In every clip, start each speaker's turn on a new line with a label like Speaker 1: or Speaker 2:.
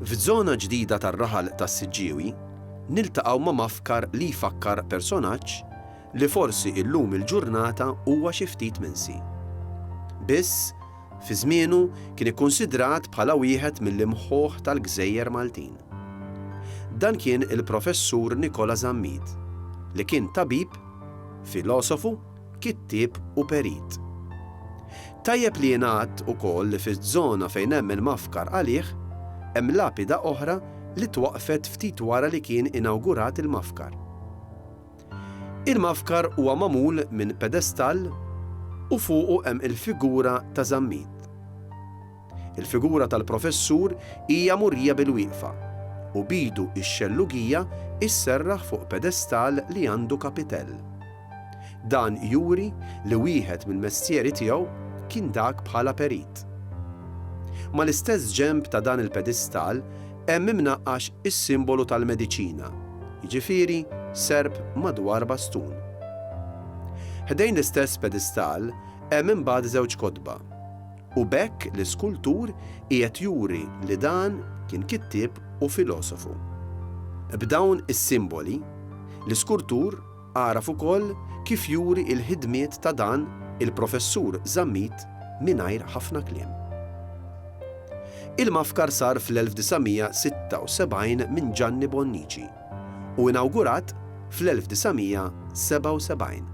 Speaker 1: F'żona ġdida tar-raħal tas-Siġġiewi niltaqgħu ma' mafkar li jfakkar personaġġ li forsi llum il-ġurnata huwa xi ftit minsi. Biss fi żmienu kien ikkunsidrat bħala wieħed mill-imħuħ tal-Gżejjer Maltin. Dan kien il-professur Nikola Zammit, li kien tabib, filosofu, kittieb u perit. Tajjeb li jingħad ukoll li fiż-żona fejn hemm il-mafkar għalih hemm lapida oħra li twaqqfet ftit wara li kien inawgurat il-mafkar. Il-mafkar huwa magħmul minn pedestall u fuqu hemm il-figura ta' Zammit. Il-figura tal-professur hija murija bil-wieqfa u bidu x-xellugija isserraħ fuq pedestall li għandu kapitell. Dan juri li wieħed mill-mestieri tiegħu kien dak bħala perit. Ma l-istess ġenb ta' dan il-pedestal hemm imnaqqax is-simbolu tal-mediċina, jiġifieri serb madwar bastun. Ħdejn l-istess pedestal hemm imbagħad żewġ kotba u b'hekk l-iskultur qiegħed juri li dan kien kittieb u filosofu. B'dawn is-simboli, l-iskultur għaraf ukoll kif juri l-ħidmiet ta' dan il-professur Zammit mingħajr ħafna kliem. Il-mafkar sar fl-1976 minn Gianni Bonnici u inawgurat fl-1977.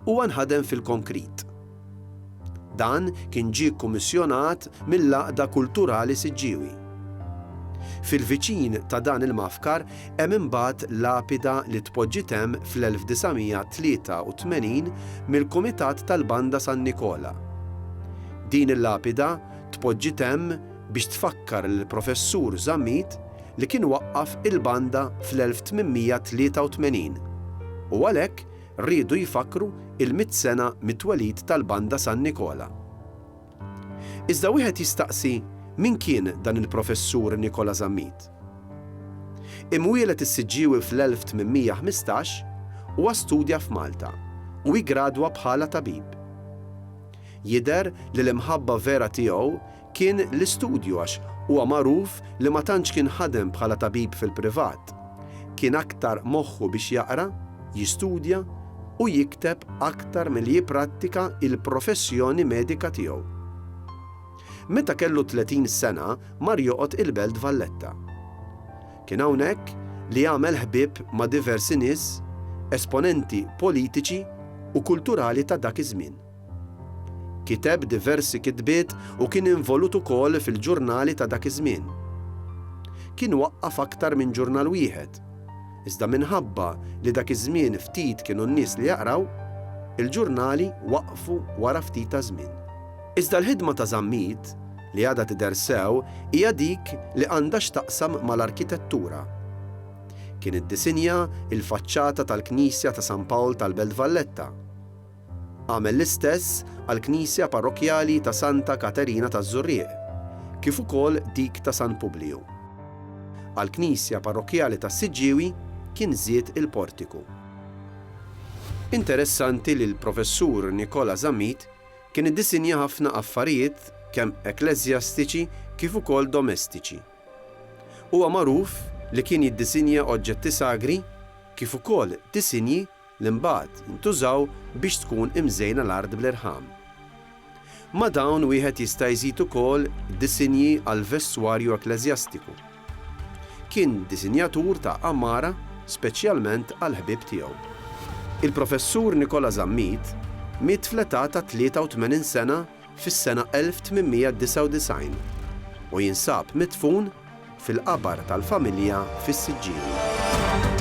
Speaker 1: Huwa nħadem fil-konkrit. Dan kien ġie kkummissjonat mill-Laqda Kulturali Siġġiewi. Fil-viċin ta' dan il-mafkar hemm imbagħad lapida li tpoġġi temm fl-1983 mill-Kumitat tal-Banda San Nikola. Din il-lapida tpoġġi temm biex tfakkar lill-professur Zammit li kien waqqaf il-banda fl-1883 u għalhekk rridu jfakru il-100 sena mit-twelid tal-Banda San Nikola. Iżda wieħed jistaqsi min kien dan il-professur Nikola Zammit. Imwieled is-Siġġiewi fl-1815 huwa studja f'Malta u jgradwa bħala tabib. Jidher li l-imħabba vera tiegħu kien l-istudju għax huwa magħruf li ma tantx kien ħadem bħala tabib fil-privat. Kien aktar moħħu biex jaqra, jistudja u jikteb aktar milli jipprattika il-professjoni medika tiegħu. Meta kellu 30 sena mar joqgħod il-Belt Valletta. Kien hawnhekk li jagħmel ħbieb ma' diversi nies, esponenti politiċi u kulturali ta' dak iż-żmien. Kiteb diversi kitbiet u kien involut ukoll fil-ġurnali ta' dak iż-żmien. Kien waqqaf aktar minn ġurnal wieħed, iżda minħabba li dak iż-żmien ftit kienu n-nies li jaqraw, il-ġurnali waqfu wara ftit ta' żmien. Iżda l-ħidma ta' Zammit li għadha tidher sew hija dik li għandha x'taqsam mal-arkitettura. Kien iddisinja il-faċċata tal-Knisja ta' San Pawl tal-Belt Valletta. Għamel l-istess għall-Knisja Parrokjali ta' Santa Katerina taż-Żurrieq, kif ukoll dik ta' San Publiju. Għall-Knisja Parrokjali tas-Siġġiewi kien żied il-portiku. Interessanti li l-professur Nikola Zammit kien iddisinja ħafna affarijiet kemm ekleżjastiċi kif ukoll domestiċi. Huwa magħruf li kien jiddisinja oġġetti sagri kif ukoll disinji li mbagħad jintużaw biex tkun imżejna l-art bl-irħam. Ma' dawn wieħed jista' jżid ukoll disinji għal vestwarju ekleżjastiku. Kien disinjatur ta' ammara speċjalment għal ħbieb tiegħu. Il-professur Nikola Zammit miet fl-età ta' 83 sena fis-sena 1899 u jinsab midfun fil-qabar tal-familja fis-Siġġiewi.